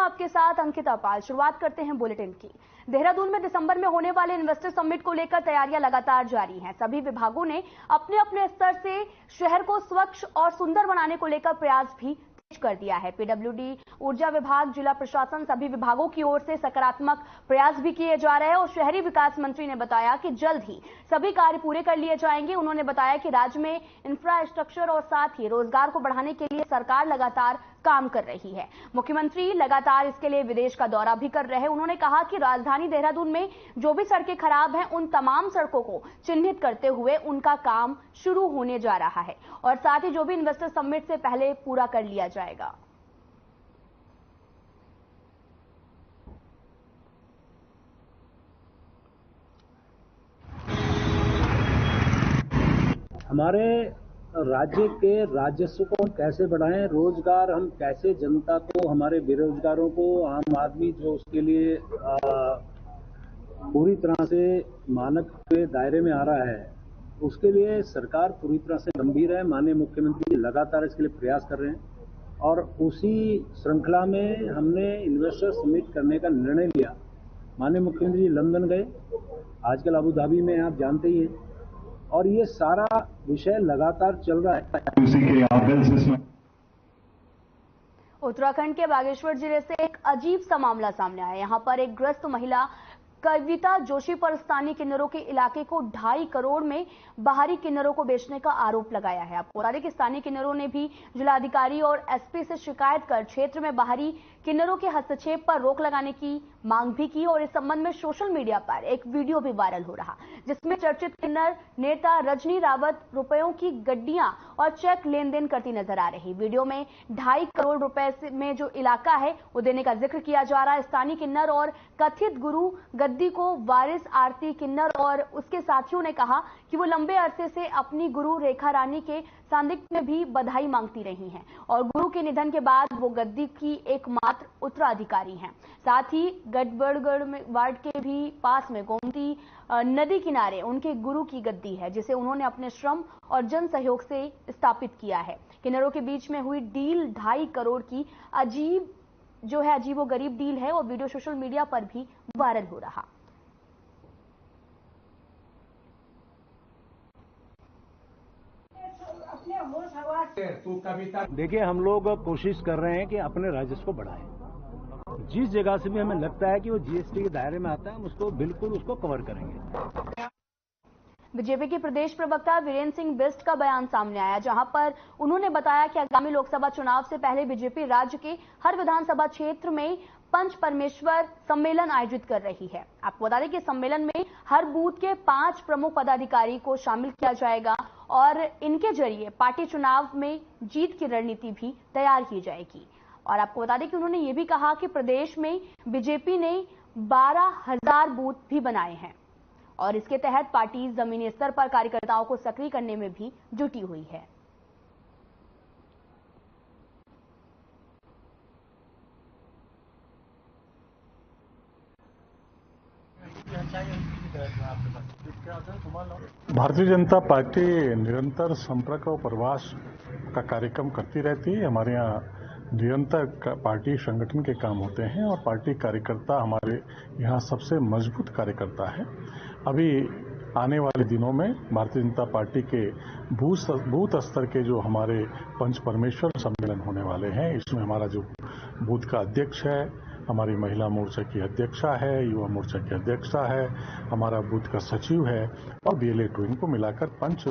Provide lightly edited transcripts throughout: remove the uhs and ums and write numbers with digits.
आपके साथ अंकिता पाल। शुरुआत करते हैं बुलेटिन की। देहरादून में दिसंबर में होने वाले इन्वेस्टर समिट को लेकर तैयारियां लगातार जारी हैं। सभी विभागों ने अपने अपने स्तर से शहर को स्वच्छ और सुंदर बनाने को लेकर प्रयास भी कर दिया है। पीडब्ल्यूडी, ऊर्जा विभाग, जिला प्रशासन, सभी विभागों की ओर से सकारात्मक प्रयास भी किए जा रहे हैं और शहरी विकास मंत्री ने बताया कि जल्द ही सभी कार्य पूरे कर लिए जाएंगे। उन्होंने बताया कि राज्य में इंफ्रास्ट्रक्चर और साथ ही रोजगार को बढ़ाने के लिए सरकार लगातार काम कर रही है। मुख्यमंत्री लगातार इसके लिए विदेश का दौरा भी कर रहे हैं। उन्होंने कहा कि राजधानी देहरादून में जो भी सड़कें खराब हैं उन तमाम सड़कों को चिन्हित करते हुए उनका काम शुरू होने जा रहा है और साथ ही जो भी इन्वेस्टर समिट से पहले पूरा कर लिया जाएगा। हमारे राज्य के राजस्व को कैसे बढ़ाएं, रोजगार हम कैसे जनता को, हमारे बेरोजगारों को, आम आदमी जो उसके लिए पूरी तरह से मानक के दायरे में आ रहा है, उसके लिए सरकार पूरी तरह से गंभीर है। माननीय मुख्यमंत्री लगातार इसके लिए प्रयास कर रहे हैं और उसी श्रृंखला में हमने इन्वेस्टर समिट करने का निर्णय लिया। माननीय मुख्यमंत्री लंदन गए, आजकल अबू धाबी में आप जानते ही हैं, और ये सारा विषय लगातार चल रहा है। उत्तराखंड के बागेश्वर जिले से एक अजीब सा मामला सामने आया। यहां पर एक ग्रस्त महिला कविता जोशी पर स्थानीय किन्नरों के इलाके को 2.5 करोड़ में बाहरी किन्नरों को बेचने का आरोप लगाया है। आपको बता दें कि स्थानीय किन्नरों ने भी जिलाधिकारी और एसपी से शिकायत कर क्षेत्र में बाहरी किन्नरों के हस्तक्षेप पर रोक लगाने की मांग भी की और इस संबंध में सोशल मीडिया पर एक वीडियो भी वायरल हो रहा, जिसमें चर्चित किन्नर नेता रजनी रावत रुपयों की गड्डियां और चेक लेन देन करती नजर आ रही। वीडियो में 2.5 करोड़ रुपए में जो इलाका है वो देने का जिक्र किया जा रहा है। स्थानीय किन्नर और कथित गुरु गद्दी को वारिस आरती किन्नर और उसके साथियों ने कहा कि वो लंबे अरसे से अपनी गुरु रेखा रानी के सानिध्य में भी बधाई मांगती रही हैं और गुरु के निधन के बाद वो गद्दी की एकमात्र उत्तराधिकारी हैं। साथ ही गढ़बड़गढ़ में वार्ड के भी पास में गोमती नदी किनारे उनके गुरु की गद्दी है, जिसे उन्होंने अपने श्रम और जन सहयोग से स्थापित किया है। किन्नरों के बीच में हुई डील 2.5 करोड़ की अजीबोगरीब डील है और वीडियो सोशल मीडिया पर भी वायरल हो रहा। देखिए, हम लोग कोशिश कर रहे हैं कि अपने राजस्व को बढ़ाएं। जिस जगह से भी हमें लगता है कि वो जीएसटी के दायरे में आता है, हम उसको बिल्कुल कवर करेंगे। बीजेपी के प्रदेश प्रवक्ता वीरेंद्र सिंह बिष्ट का बयान सामने आया, जहां पर उन्होंने बताया कि आगामी लोकसभा चुनाव से पहले बीजेपी राज्य के हर विधानसभा क्षेत्र में पंच परमेश्वर सम्मेलन आयोजित कर रही है। आपको बता दें कि सम्मेलन में हर बूथ के 5 प्रमुख पदाधिकारी को शामिल किया जाएगा और इनके जरिए पार्टी चुनाव में जीत की रणनीति भी तैयार की जाएगी। और आपको बता दें कि उन्होंने ये भी कहा कि प्रदेश में बीजेपी ने 12,000 बूथ भी बनाए हैं और इसके तहत पार्टी जमीनी स्तर पर कार्यकर्ताओं को सक्रिय करने में भी जुटी हुई है। भारतीय जनता पार्टी निरंतर संपर्क और प्रवास का कार्यक्रम करती रहती है। हमारे यहाँ निरंतर पार्टी संगठन के काम होते हैं और पार्टी कार्यकर्ता हमारे यहाँ सबसे मजबूत कार्यकर्ता है। अभी आने वाले दिनों में भारतीय जनता पार्टी के बूथ स्तर के जो हमारे पंच परमेश्वर सम्मेलन होने वाले हैं, इसमें हमारा जो बूथ का अध्यक्ष है, हमारी महिला मोर्चा की अध्यक्षा है, युवा मोर्चा की अध्यक्षा है, हमारा बूथ का सचिव है और बीएलए 2 इनको मिलाकर पंच।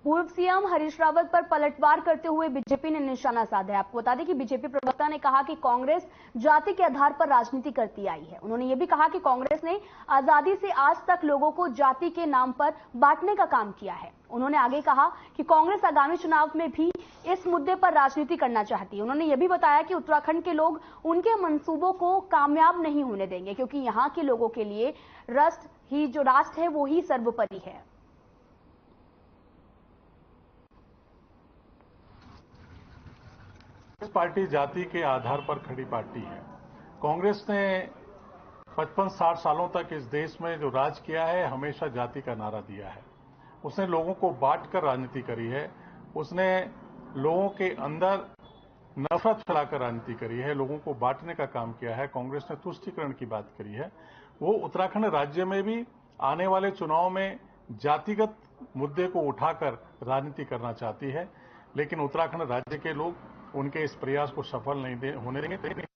पूर्व सीएम हरीश रावत पर पलटवार करते हुए बीजेपी ने निशाना साधा है। आपको बता दें कि बीजेपी प्रवक्ता ने कहा कि कांग्रेस जाति के आधार पर राजनीति करती आई है। उन्होंने ये भी कहा कि कांग्रेस ने आजादी से आज तक लोगों को जाति के नाम पर बांटने का काम किया है। उन्होंने आगे कहा कि कांग्रेस आगामी चुनाव में भी इस मुद्दे पर राजनीति करना चाहती है। उन्होंने ये भी बताया कि उत्तराखंड के लोग उनके मंसूबों को कामयाब नहीं होने देंगे, क्योंकि यहाँ के लोगों के लिए राष्ट्र है वो ही सर्वोपरि है। कांग्रेस पार्टी जाति के आधार पर खड़ी पार्टी है। कांग्रेस ने 55-60 सालों तक इस देश में जो राज किया है, हमेशा जाति का नारा दिया है। उसने लोगों को बांटकर राजनीति करी है। उसने लोगों के अंदर नफरत फैलाकर राजनीति करी है, लोगों को बांटने का काम किया है, कांग्रेस ने तुष्टीकरण की बात करी है, वो उत्तराखंड राज्य में भी आने वाले चुनाव में जातिगत मुद्दे को उठाकर राजनीति करना चाहती है, लेकिन उत्तराखंड राज्य के लोग उनके इस प्रयास को सफल नहीं होने देंगे।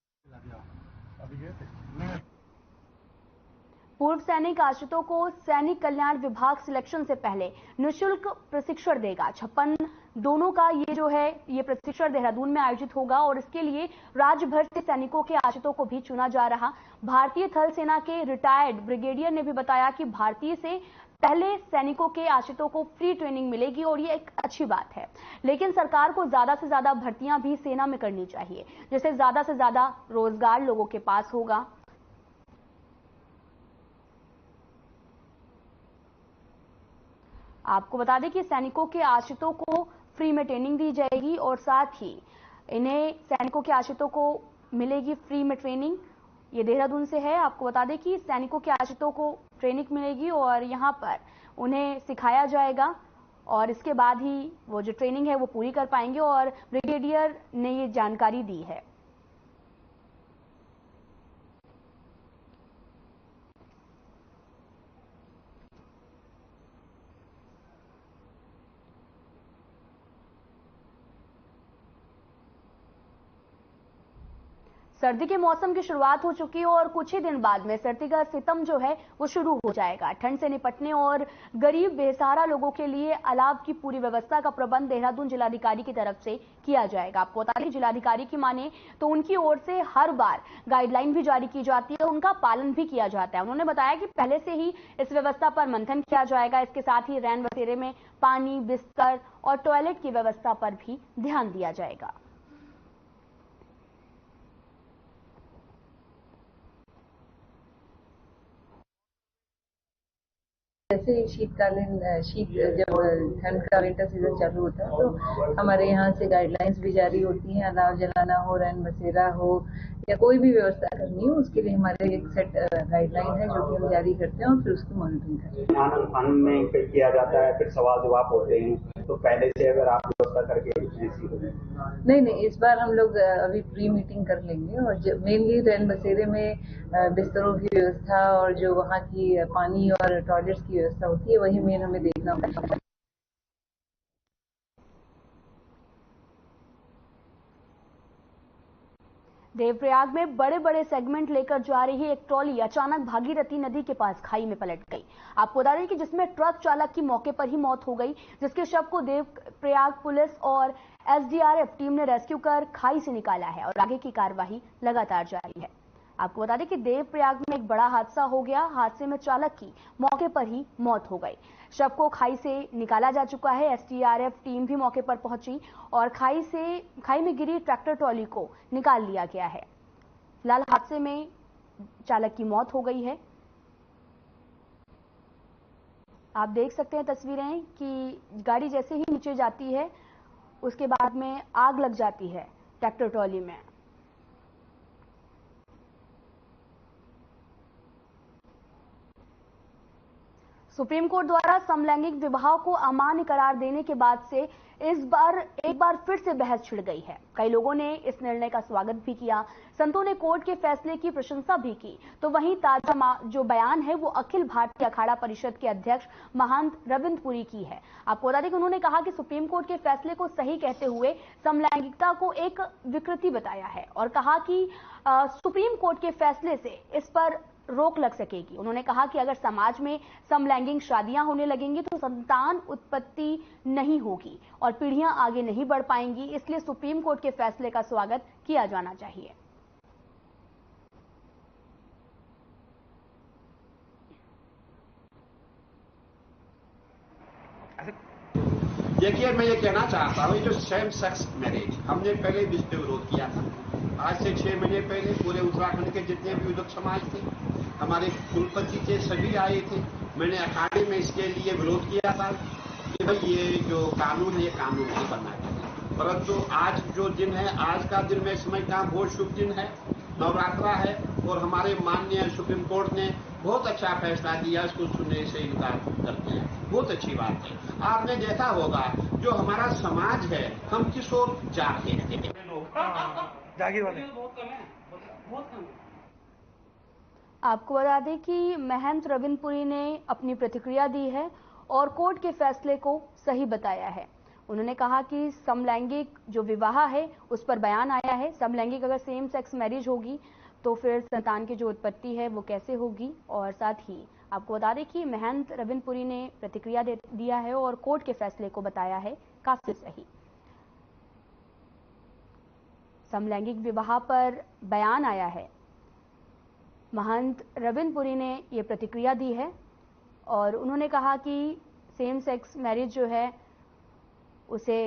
पूर्व सैनिक आश्रितों को सैनिक कल्याण विभाग सिलेक्शन से पहले निःशुल्क प्रशिक्षण देगा। 56 दोनों का ये प्रशिक्षण देहरादून में आयोजित होगा और इसके लिए राज्य भर से सैनिकों के आश्रितों को भी चुना जा रहा। भारतीय थल सेना के रिटायर्ड ब्रिगेडियर ने भी बताया कि भारतीय से पहले सैनिकों के आश्रितों को फ्री ट्रेनिंग मिलेगी और ये एक अच्छी बात है, लेकिन सरकार को ज्यादा से ज्यादा भर्तियां भी सेना में करनी चाहिए, जिससे ज्यादा से ज्यादा रोजगार लोगों के पास होगा। आपको बता दें कि सैनिकों के आश्रितों को फ्री में ट्रेनिंग दी जाएगी और साथ ही इन्हें सैनिकों के आश्रितों को मिलेगी फ्री में ट्रेनिंग। ये देहरादून से है। आपको बता दें कि सैनिकों के आश्रितों को ट्रेनिंग मिलेगी और यहां पर उन्हें सिखाया जाएगा और इसके बाद ही वो जो ट्रेनिंग है वो पूरी कर पाएंगे और ब्रिगेडियर ने ये जानकारी दी है। सर्दी के मौसम की शुरुआत हो चुकी है और कुछ ही दिन बाद में सर्दी का सितम जो है वो शुरू हो जाएगा। ठंड से निपटने और गरीब बेसहारा लोगों के लिए अलाव की पूरी व्यवस्था का प्रबंध देहरादून जिलाधिकारी की तरफ से किया जाएगा। आपको बता दें, जिलाधिकारी की माने तो उनकी ओर से हर बार गाइडलाइन भी जारी की जाती है, उनका पालन भी किया जाता है। उन्होंने बताया कि पहले से ही इस व्यवस्था पर मंथन किया जाएगा। इसके साथ ही रैन बसेरे में पानी, बिस्तर और टॉयलेट की व्यवस्था पर भी ध्यान दिया जाएगा। जैसे शीतकालीन जब ठंड का विंटर सीजन चालू होता है तो हमारे यहाँ से गाइडलाइंस भी जारी होती हैं। अलाव जलाना हो, रैन बसेरा हो या कोई भी व्यवस्था करनी हो, उसके लिए हमारे एक सेट गाइडलाइन है जो कि हम जारी करते हैं और फिर उसकी मॉनिटरिंग करते हैं। आनंद में किया जाता है, फिर सवाल जवाब होते हैं, तो पहले से अगर आप व्यवस्था करके नहीं, इस बार हम लोग अभी प्री मीटिंग कर लेंगे और मेनली रैन बसेरे में बिस्तरों की व्यवस्था और जो वहाँ की पानी और टॉयलेट्स की व्यवस्था होती है वही मेन हमें देखना होगा। देवप्रयाग में बड़े बड़े सेगमेंट लेकर जा रही एक ट्रॉली अचानक भागीरथी नदी के पास खाई में पलट गई। आपको बता दें कि जिसमें ट्रक चालक की मौके पर ही मौत हो गई, जिसके शव को देवप्रयाग पुलिस और एसडीआरएफ टीम ने रेस्क्यू कर खाई से निकाला है और आगे की कार्यवाही लगातार जारी है। आपको बता दें कि देवप्रयाग में एक बड़ा हादसा हो गया। हादसे में चालक की मौके पर ही मौत हो गई। शव को खाई से निकाला जा चुका है। एसडीआरएफ टीम भी मौके पर पहुंची और खाई में गिरी ट्रैक्टर ट्रॉली को निकाल लिया गया है। फिलहाल हादसे में चालक की मौत हो गई है। आप देख सकते हैं तस्वीरें कि गाड़ी जैसे ही नीचे जाती है उसके बाद में आग लग जाती है ट्रैक्टर ट्रॉली में। सुप्रीम कोर्ट द्वारा समलैंगिक विवाह को अमान्य करार देने के बाद से एक बार फिर से बहस छिड़ गई है। कई लोगों ने इस निर्णय का स्वागत भी किया। संतों ने कोर्ट के फैसले की प्रशंसा भी की। तो वहीं ताजा जो बयान है वो अखिल भारतीय अखाड़ा परिषद के अध्यक्ष महंत रविंद्रपुरी की है। आपको बता दें कि उन्होंने कहा कि सुप्रीम कोर्ट के फैसले को सही कहते हुए समलैंगिकता को एक विकृति बताया है और कहा कि सुप्रीम कोर्ट के फैसले से इस पर रोक लग सकेगी। उन्होंने कहा कि अगर समाज में समलैंगिक शादियां होने लगेंगी तो संतान उत्पत्ति नहीं होगी और पीढ़ियां आगे नहीं बढ़ पाएंगी। इसलिए सुप्रीम कोर्ट के फैसले का स्वागत किया जाना चाहिए। देखिए, मैं ये कहना चाहता हूँ, जो सेम सेक्स मैरिज हमने पहले भी इस पे विरोध किया था। आज से 6 महीने पहले पूरे उत्तराखंड के जितने भी युवक समाज थे, हमारे कुलपति थे, सभी आए थे। मैंने अखाड़े में इसके लिए विरोध किया था कि भाई ये जो कानून है ये कानून नहीं बनना चाहिए। परंतु आज जो दिन है, आज का दिन मैं समझता हूँ बहुत शुभ दिन है, नवरात्रा है और हमारे माननीय सुप्रीम कोर्ट ने बहुत अच्छा फैसला दिया। इसको सुनने से इनकार करते हैं। बहुत अच्छी बात है। आपने देखा होगा जो हमारा समाज है हम किस ओर जा रहे हैं। आपको बता दें कि महंत रविंद्रपुरी ने अपनी प्रतिक्रिया दी है और कोर्ट के फैसले को सही बताया है। उन्होंने कहा कि समलैंगिक जो विवाह है उस पर बयान आया है। समलैंगिक अगर सेम सेक्स मैरिज होगी तो फिर संतान की जो उत्पत्ति है वो कैसे होगी। और साथ ही आपको बता दें कि महंत रविंद्रपुरी ने प्रतिक्रिया दिया है और कोर्ट के फैसले को बताया है काफी सही। समलैंगिक विवाह पर बयान आया है। महंत रविंद्रपुरी ने ये प्रतिक्रिया दी है और उन्होंने कहा कि सेम सेक्स मैरिज जो है उसे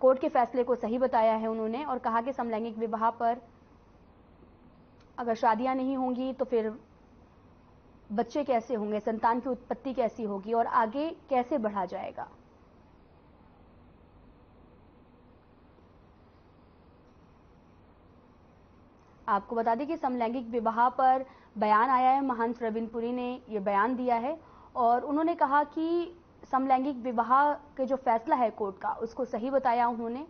कोर्ट के फैसले को सही बताया है उन्होंने, और कहा कि समलैंगिक विवाह पर अगर शादियां नहीं होंगी तो फिर बच्चे कैसे होंगे, संतान की उत्पत्ति कैसी होगी और आगे कैसे बढ़ा जाएगा। आपको बता दें कि समलैंगिक विवाह पर बयान आया है। महंत रविंद्रपुरी ने यह बयान दिया है और उन्होंने कहा कि समलैंगिक विवाह के जो फैसला है कोर्ट का उसको सही बताया उन्होंने।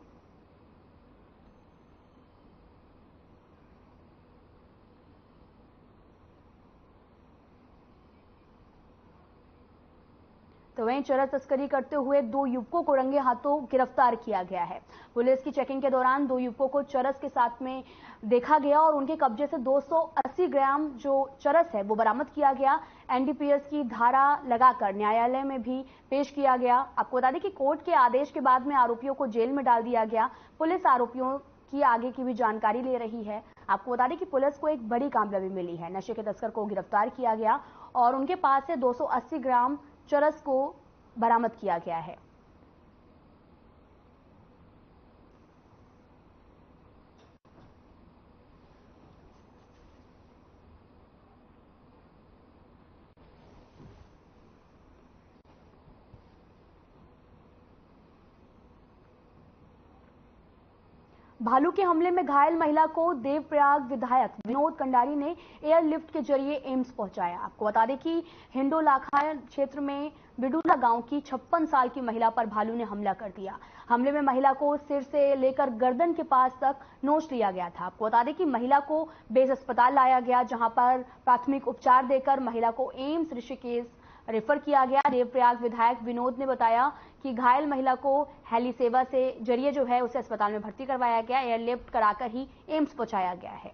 तो वहीं चरस तस्करी करते हुए 2 युवकों को रंगे हाथों गिरफ्तार किया गया है। पुलिस की चेकिंग के दौरान 2 युवकों को चरस के साथ में देखा गया और उनके कब्जे से 280 ग्राम जो चरस है वो बरामद किया गया। एनडीपीएस की धारा लगाकर न्यायालय में भी पेश किया गया। आपको बता दें कि कोर्ट के आदेश के बाद में आरोपियों को जेल में डाल दिया गया। पुलिस आरोपियों की आगे की भी जानकारी ले रही है। आपको बता दें कि पुलिस को एक बड़ी कामयाबी मिली है। नशे के तस्कर को गिरफ्तार किया गया और उनके पास से 280 ग्राम चरस को बरामद किया गया है। भालू के हमले में घायल महिला को देवप्रयाग विधायक विनोद कंडारी ने एयरलिफ्ट के जरिए एम्स पहुंचाया। आपको बता दें कि हिंडोलाखा क्षेत्र में बिडूला गांव की 56 साल की महिला पर भालू ने हमला कर दिया। हमले में महिला को सिर से लेकर गर्दन के पास तक नोच लिया गया था। आपको बता दें कि महिला को बेस अस्पताल लाया गया, जहां पर प्राथमिक उपचार देकर महिला को एम्स ऋषिकेश रेफर किया गया। देवप्रयाग विधायक विनोद ने बताया कि घायल महिला को हेली सेवा से जरिए जो है उसे अस्पताल में भर्ती करवाया गया। एयरलिफ्ट कराकर ही एम्स पहुंचाया गया है।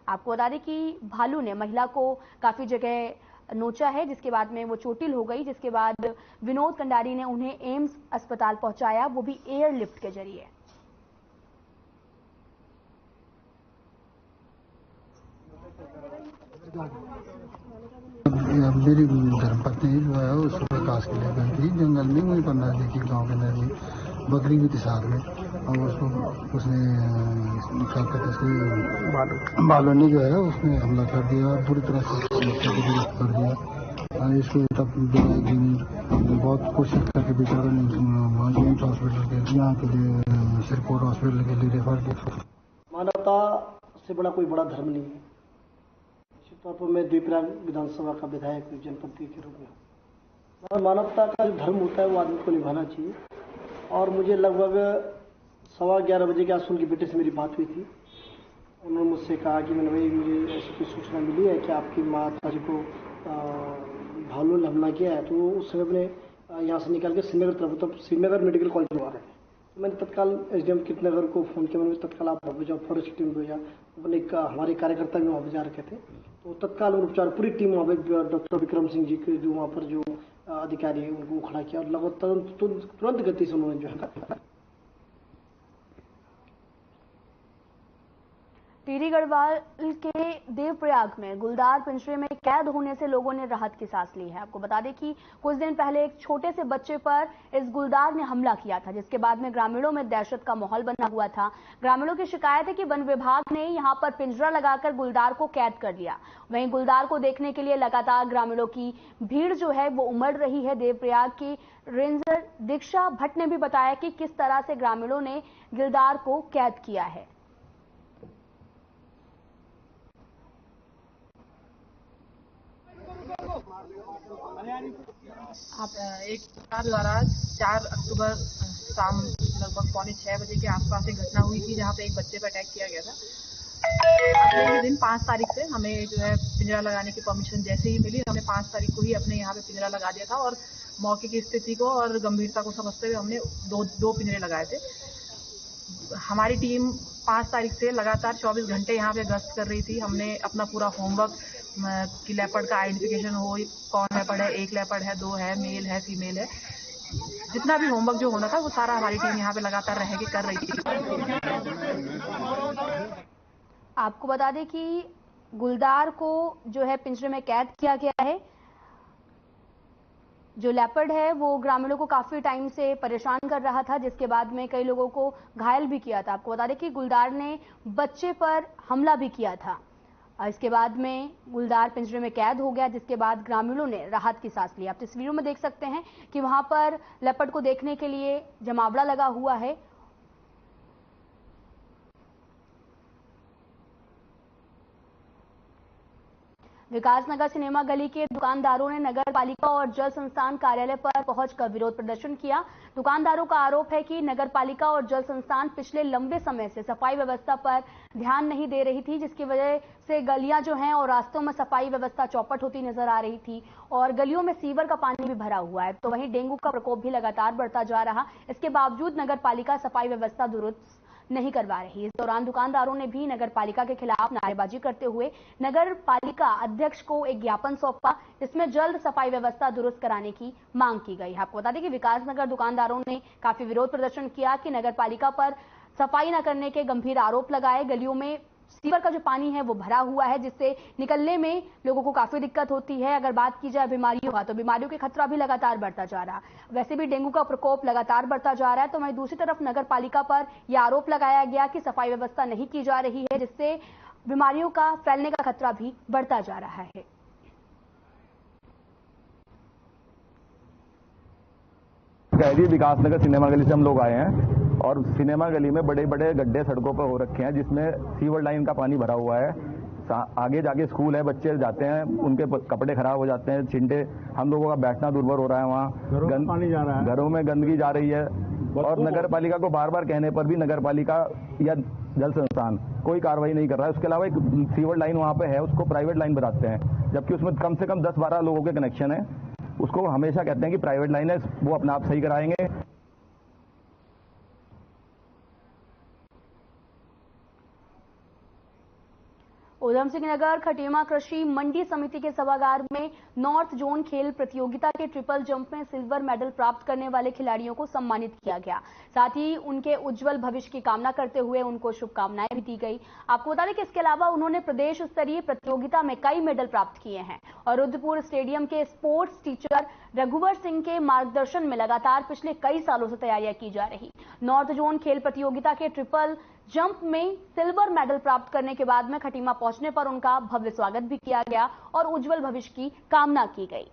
आपको बता दें कि भालू ने महिला को काफी जगह नोचा है, जिसके बाद में वो चोटिल हो गई, जिसके बाद विनोद कंडारी ने उन्हें एम्स अस्पताल पहुंचाया, वो भी एयरलिफ्ट के जरिए। मेरी धर्मपत्नी जो है उसको प्रकाश के लिए गई थी जंगल में, वहीं पर नजदीकी गाँव के नजदीक बकरी भी थी साथ में, और उसने क्या कहते उसके बालों ने जो है उसने हमला कर दिया और बुरी तरह से कर दिया। इसको तब बहुत कोशिश करके बेचारों ने एम्स हॉस्पिटल के यहाँ के लिए सिरकोट हॉस्पिटल के लिए रेफर किया। मानवता से बड़ा कोई बड़ा धर्म नहीं है। तौर पर मैं देवप्रयाग विधानसभा का विधायक जनप्रतिनिधि के रूप में, मानवता का जो धर्म होता है वो आदमी को निभाना चाहिए। और मुझे लगभग 11:15 बजे के आसपास उनकी बेटे से मेरी बात हुई थी। उन्होंने मुझसे कहा कि मैंने भाई मुझे ऐसी कोई सूचना मिली है कि आपकी माता जी को भालू ने हमला किया है। तो उस समय अपने यहाँ से निकल के श्रीनगर तरफ, तब श्रीनगर मेडिकल कॉलेज में आ रहे थे। तो मैंने तत्काल एसडीएम कृतनगर को फोन किया। मैंने तत्काल आप वहाँ जाओ, फॉरेस्ट टीम को भेजा। अपने हमारे कार्यकर्ता भी वहाँ पर जा रखे थे, तो तत्काल उपचार पूरी टीम वहाँ पे डॉक्टर विक्रम सिंह जी के जो वहाँ पर जो अधिकारी है उनको खड़ा किया और लगभग तुरंत गति से उन्होंने जो है। टिहरी गढ़वाल के देवप्रयाग में गुलदार पिंजरे में कैद होने से लोगों ने राहत की सांस ली है। आपको बता दें कि कुछ दिन पहले एक छोटे से बच्चे पर इस गुलदार ने हमला किया था, जिसके बाद में ग्रामीणों में दहशत का माहौल बना हुआ था। ग्रामीणों की शिकायत है कि वन विभाग ने यहां पर पिंजरा लगाकर गुलदार को कैद कर लिया। वहीं गुलदार को देखने के लिए लगातार ग्रामीणों की भीड़ जो है वो उमड़ रही है। देवप्रयाग की रेंजर दीक्षा भट्ट ने भी बताया कि किस तरह से ग्रामीणों ने गुलदार को कैद किया है। एक सरकार द्वारा 4 अक्टूबर शाम लगभग 5:45 बजे के आसपास एक घटना हुई थी जहां पे एक बच्चे पर अटैक किया गया था। अगले ही दिन 5 तारीख से हमें जो है पिंजरा लगाने की परमिशन जैसे ही मिली, हमने 5 तारीख को ही अपने यहाँ पे पिंजरा लगा दिया था और मौके की स्थिति को और गंभीरता को समझते हुए हमने दो पिंजरे लगाए थे। हमारी टीम 5 तारीख से लगातार 24 घंटे यहाँ पे गश्त कर रही थी। हमने अपना पूरा होमवर्क कि लेपर्ड का आइडेंटिफिकेशन हो, कौन लेपर्ड है, एक लेपर्ड है, 2 है, मेल है, फीमेल है, जितना भी होमवर्क जो होना था वो सारा हमारी टीम यहाँ पे लगातार रह के कर रही थी। आपको बता दें कि गुलदार को जो है पिंजरे में कैद किया गया है। जो लेपर्ड है वो ग्रामीणों को काफी टाइम से परेशान कर रहा था, जिसके बाद में कई लोगों को घायल भी किया था। आपको बता दें कि गुलदार ने बच्चे पर हमला भी किया था। इसके बाद में गुलदार पिंजरे में कैद हो गया, जिसके बाद ग्रामीणों ने राहत की सांस ली। आप तस्वीरों में देख सकते हैं कि वहां पर लेपर्ड को देखने के लिए जमावड़ा लगा हुआ है। विकासनगर सिनेमा गली के दुकानदारों ने नगर पालिका और जल संस्थान कार्यालय पर पहुंचकर विरोध प्रदर्शन किया। दुकानदारों का आरोप है कि नगर पालिका और जल संस्थान पिछले लंबे समय से सफाई व्यवस्था पर ध्यान नहीं दे रही थी, जिसकी वजह से गलियां जो हैं और रास्तों में सफाई व्यवस्था चौपट होती नजर आ रही थी और गलियों में सीवर का पानी भी भरा हुआ है। तो वहीं डेंगू का प्रकोप भी लगातार बढ़ता जा रहा। इसके बावजूद नगर पालिका सफाई व्यवस्था दुरुस्त नहीं करवा रही। इस दौरान दुकानदारों ने भी नगर पालिका के खिलाफ नारेबाजी करते हुए नगर पालिका अध्यक्ष को एक ज्ञापन सौंपा, जिसमें जल्द सफाई व्यवस्था दुरुस्त कराने की मांग की गई। आपको बता दें कि विकासनगर दुकानदारों ने काफी विरोध प्रदर्शन किया कि नगर पालिका पर सफाई न करने के गंभीर आरोप लगाए। गलियों में सीवर का जो पानी है वो भरा हुआ है, जिससे निकलने में लोगों को काफी दिक्कत होती है। अगर बात की जाए बीमारियों का, तो बीमारियों के खतरा भी लगातार बढ़ता जा रहा है। वैसे भी डेंगू का प्रकोप लगातार बढ़ता जा रहा है। तो वहीं दूसरी तरफ नगर पालिका पर यह आरोप लगाया गया कि सफाई व्यवस्था नहीं की जा रही है, जिससे बीमारियों का फैलने का खतरा भी बढ़ता जा रहा है। विकासनगर सिनेमा गली से हम लोग आए हैं और सिनेमा गली में बड़े बड़े गड्ढे सड़कों पर हो रखे हैं, जिसमें सीवर लाइन का पानी भरा हुआ है। आगे जाके स्कूल है, बच्चे जाते हैं, उनके कपड़े खराब हो जाते हैं, छिंटे, हम लोगों का बैठना दुर्भर हो रहा है। वहाँ पानी जा रहा है, घरों में गंदगी जा रही है और नगर पालिका को बार बार कहने पर भी नगर पालिका या जल संस्थान कोई कार्रवाई नहीं कर रहा है। उसके अलावा एक सीवर लाइन वहाँ पे है, उसको प्राइवेट लाइन बताते हैं, जबकि उसमें कम से कम 10-12 लोगों के कनेक्शन है। उसको हमेशा कहते हैं कि प्राइवेट लाइन है, वो अपना आप सही कराएंगे। उधम सिंह नगर खटीमा कृषि मंडी समिति के सभागार में नॉर्थ जोन खेल प्रतियोगिता के ट्रिपल जंप में सिल्वर मेडल प्राप्त करने वाले खिलाड़ियों को सम्मानित किया गया। साथ ही उनके उज्जवल भविष्य की कामना करते हुए उनको शुभकामनाएं भी दी गई। आपको बता दें कि इसके अलावा उन्होंने प्रदेश स्तरीय प्रतियोगिता में कई मेडल प्राप्त किए हैं और रुद्रपुर स्टेडियम के स्पोर्ट्स टीचर रघुवर सिंह के मार्गदर्शन में लगातार पिछले कई सालों से तैयारियां की जा रही। नॉर्थ जोन खेल प्रतियोगिता के ट्रिपल जंप में सिल्वर मेडल प्राप्त करने के बाद में खटीमा पहुंचने पर उनका भव्य स्वागत भी किया गया और उज्जवल भविष्य की कामना की गई।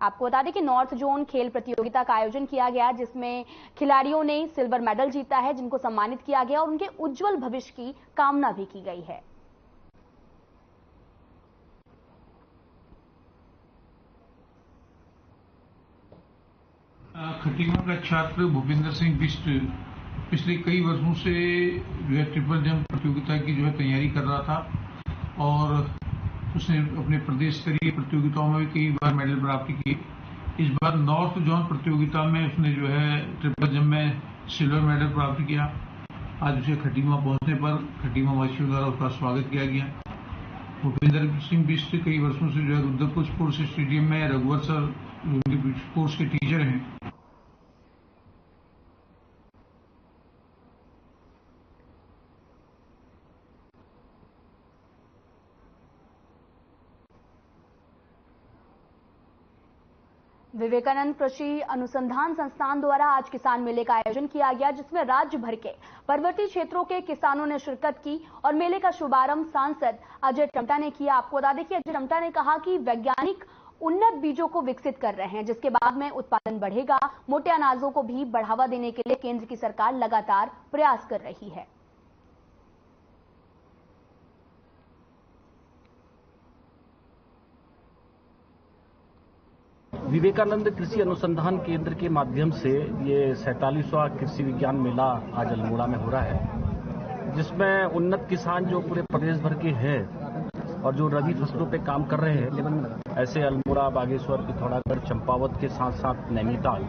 आपको बता दें कि नॉर्थ जोन खेल प्रतियोगिता का आयोजन किया गया, जिसमें खिलाड़ियों ने सिल्वर मेडल जीता है, जिनको सम्मानित किया गया और उनके उज्जवल भविष्य की कामना भी की गई है। खटीमा का छात्र भूपेंद्र सिंह बिष्ट पिछले कई वर्षों से जो है ट्रिपल जंप प्रतियोगिता की जो है तैयारी कर रहा था और उसने अपने प्रदेश स्तरीय प्रतियोगिताओं में भी कई बार मेडल प्राप्त किए। इस बार नॉर्थ जोन प्रतियोगिता में उसने जो है ट्रिपल जंप में सिल्वर मेडल प्राप्त किया। आज उसे खटीमा पहुंचने पर खटीमा वासियों द्वारा उसका स्वागत किया गया। भूपेंद्र सिंह बिष्ट कई वर्षों से जो है रुद्रपुर स्पोर्ट्स स्टेडियम में रघुवर सर स्पोर्ट्स के टीचर हैं। विवेकानंद कृषि अनुसंधान संस्थान द्वारा आज किसान मेले का आयोजन किया गया, जिसमें राज्य भर के पर्वतीय क्षेत्रों के किसानों ने शिरकत की और मेले का शुभारंभ सांसद अजय टम्टा ने किया। आपको बता दें कि अजय टम्टा ने कहा कि वैज्ञानिक उन्नत बीजों को विकसित कर रहे हैं, जिसके बाद में उत्पादन बढ़ेगा। मोटे अनाजों को भी बढ़ावा देने के लिए केंद्र की सरकार लगातार प्रयास कर रही है। विवेकानंद कृषि अनुसंधान केंद्र के माध्यम से ये 47वां कृषि विज्ञान मेला आज अल्मोड़ा में हो रहा है, जिसमें उन्नत किसान जो पूरे प्रदेश भर के हैं और जो रबी फसलों पे काम कर रहे हैं, ऐसे अल्मोड़ा, बागेश्वर, पिथौरागढ़, चंपावत के साथ साथ नैनीताल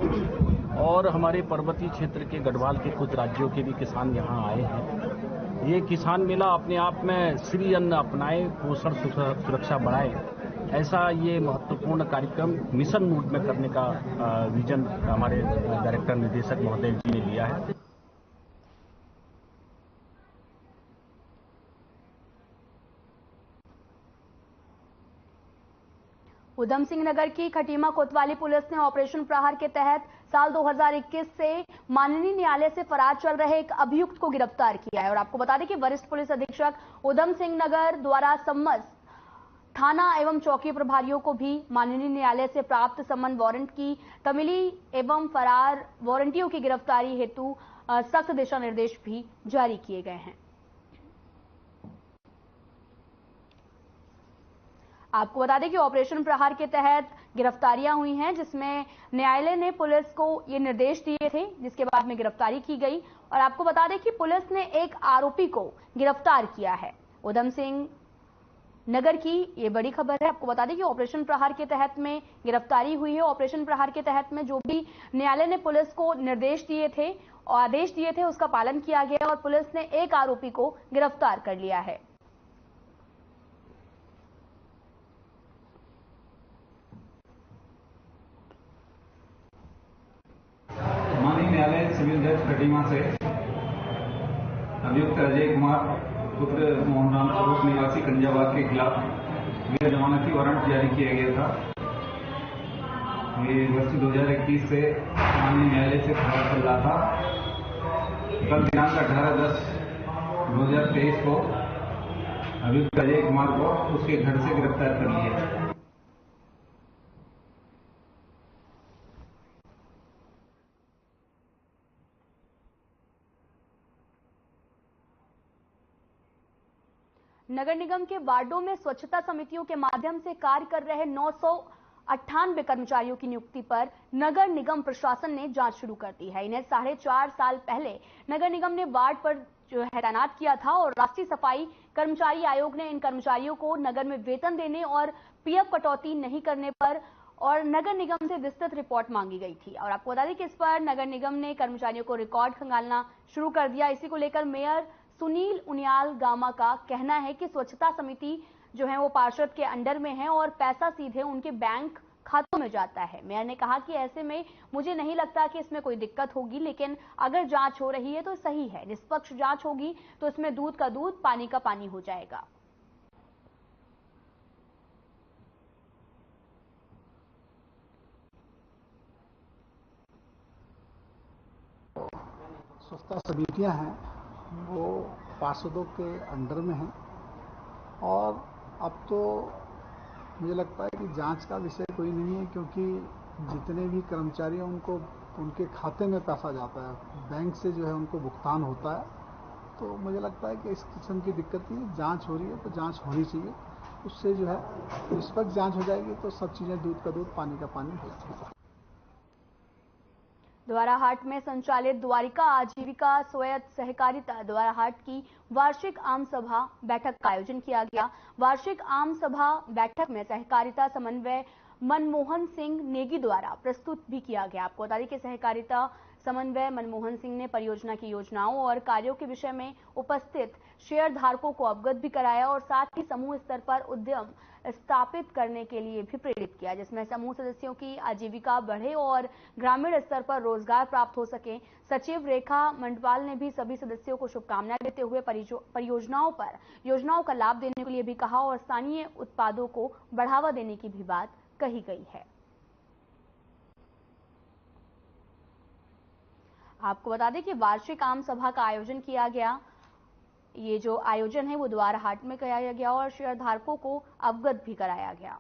और हमारे पर्वतीय क्षेत्र के गढ़वाल के कुछ राज्यों के भी किसान यहाँ आए हैं। ये किसान मेला अपने आप में श्री अन्न अपनाए, पोषण सुरक्षा बढ़ाए, ऐसा ये महत्वपूर्ण कार्यक्रम मिशन मोड में करने का विजन हमारे डायरेक्टर निदेशक महोदय जी ने लिया है। उधम सिंह नगर की खटीमा कोतवाली पुलिस ने ऑपरेशन प्रहार के तहत साल 2021 से माननीय न्यायालय से फरार चल रहे एक अभियुक्त को गिरफ्तार किया है। और आपको बता दें कि वरिष्ठ पुलिस अधीक्षक उधम सिंह नगर द्वारा सम्मत थाना एवं चौकी प्रभारियों को भी माननीय न्यायालय से प्राप्त समन वारंट की तमिली एवं फरार वारंटियों की गिरफ्तारी हेतु सख्त दिशा निर्देश भी जारी किए गए हैं। आपको बता दें कि ऑपरेशन प्रहार के तहत गिरफ्तारियां हुई हैं, जिसमें न्यायालय ने पुलिस को ये निर्देश दिए थे, जिसके बाद में गिरफ्तारी की गई। और आपको बता दें कि पुलिस ने एक आरोपी को गिरफ्तार किया है। उधम सिंह नगर की ये बड़ी खबर है। आपको बता दें कि ऑपरेशन प्रहार के तहत में गिरफ्तारी हुई है। ऑपरेशन प्रहार के तहत में जो भी न्यायालय ने पुलिस को निर्देश दिए थे और आदेश दिए थे, उसका पालन किया गया और पुलिस ने एक आरोपी को गिरफ्तार कर लिया है। माननीय न्यायालय सिविल जज खटीमा से अभियुक्त अजय कुमार पुत्र मोहन राम स्वरूप निवासी कंजाबाद के खिलाफ गैर जमानती वारंट जारी किया गया था। ये वर्ष 2021 से माननीय न्यायालय से फरार चल रहा था। कल दिनांक 18/10/2023 को अभियुक्त अजय कुमार को उसके घर से गिरफ्तार कर लिया। नगर निगम के वार्डों में स्वच्छता समितियों के माध्यम से कार्य कर रहे 998 कर्मचारियों की नियुक्ति पर नगर निगम प्रशासन ने जांच शुरू कर दी है। इन्हें 4.5 साल पहले नगर निगम ने वार्ड पर जो है तैनात किया था और राष्ट्रीय सफाई कर्मचारी आयोग ने इन कर्मचारियों को नगर में वेतन देने और पीएफ कटौती नहीं करने पर और नगर निगम से विस्तृत रिपोर्ट मांगी गई थी। और आपको बता दें कि इस पर नगर निगम ने कर्मचारियों को रिकॉर्ड खंगालना शुरू कर दिया। इसी को लेकर मेयर सुनील उनियाल गामा का कहना है कि स्वच्छता समिति जो है वो पार्षद के अंडर में है और पैसा सीधे उनके बैंक खातों में जाता है। मेयर ने कहा कि ऐसे में मुझे नहीं लगता कि इसमें कोई दिक्कत होगी, लेकिन अगर जांच हो रही है तो सही है। निष्पक्ष जांच होगी तो इसमें दूध का दूध, पानी का पानी हो जाएगा। स्वच्छता समितियां हैं वो पार्षदों के अंडर में हैं और अब तो मुझे लगता है कि जांच का विषय कोई नहीं है, क्योंकि जितने भी कर्मचारी हैं उनको उनके खाते में पैसा जाता है, बैंक से जो है उनको भुगतान होता है। तो मुझे लगता है कि इस किस्म की दिक्कत नहीं है। जांच हो रही है तो जांच होनी चाहिए, उससे जो है निष्पक्ष जांच हो जाएगी तो सब चीज़ें दूध का दूध, पानी का पानी हो जाएगा। द्वाराहाट में संचालित द्वारिका आजीविका स्वायत्त सहकारिता द्वाराहाट की वार्षिक आम सभा बैठक का आयोजन किया गया। वार्षिक आम सभा बैठक में सहकारिता समन्वय मनमोहन सिंह नेगी द्वारा प्रस्तुत भी किया गया। आपको बता दें कि सहकारिता समन्वय मनमोहन सिंह ने परियोजना की योजनाओं और कार्यों के विषय में उपस्थित शेयर धारकों को अवगत भी कराया और साथ ही समूह स्तर पर उद्यम स्थापित करने के लिए भी प्रेरित किया, जिसमें समूह सदस्यों की आजीविका बढ़े और ग्रामीण स्तर पर रोजगार प्राप्त हो सके। सचिव रेखा मंडपाल ने भी सभी सदस्यों को शुभकामनाएं देते हुए परियोजनाओं पर योजनाओं का लाभ देने के लिए भी कहा और स्थानीय उत्पादों को बढ़ावा देने की भी बात कही गई है। आपको बता दें कि वार्षिक आम सभा का आयोजन किया गया। ये जो आयोजन है वो द्वाराहाट में कराया गया और शेयरधारकों को अवगत भी कराया गया।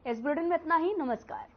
इस बुलेटिन में इतना ही। नमस्कार।